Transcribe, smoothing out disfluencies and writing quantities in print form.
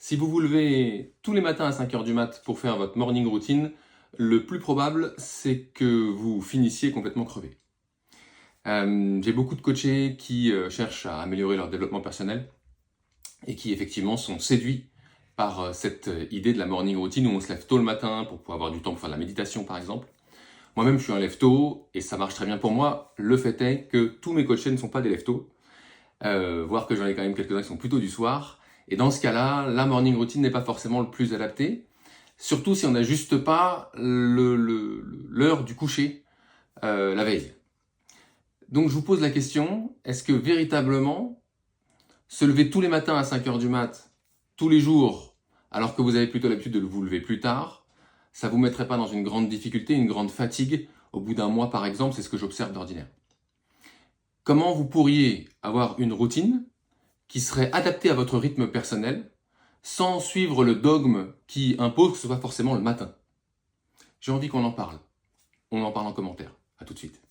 Si vous vous levez tous les matins à 5 heures du mat pour faire votre morning routine, le plus probable, c'est que vous finissiez complètement crevé. J'ai beaucoup de coachés qui cherchent à améliorer leur développement personnel et qui effectivement sont séduits par cette idée de la morning routine où on se lève tôt le matin pour pouvoir avoir du temps pour faire de la méditation par exemple. Moi-même, je suis un lève-tôt et ça marche très bien pour moi. Le fait est que tous mes coachés ne sont pas des lève-tôt, voire que j'en ai quand même quelques-uns qui sont plutôt du soir. Et dans ce cas-là, la morning routine n'est pas forcément le plus adapté, surtout si on n'ajuste pas l'heure du coucher la veille. Donc je vous pose la question, est-ce que véritablement se lever tous les matins à 5 heures du mat, tous les jours, alors que vous avez plutôt l'habitude de vous lever plus tard, ça vous mettrait pas dans une grande difficulté, une grande fatigue au bout d'un mois par exemple, c'est ce que j'observe d'ordinaire. Comment vous pourriez avoir une routine qui serait adaptée à votre rythme personnel sans suivre le dogme qui impose que ce soit forcément le matin? J'ai envie qu'on en parle. On en parle en commentaire. À tout de suite.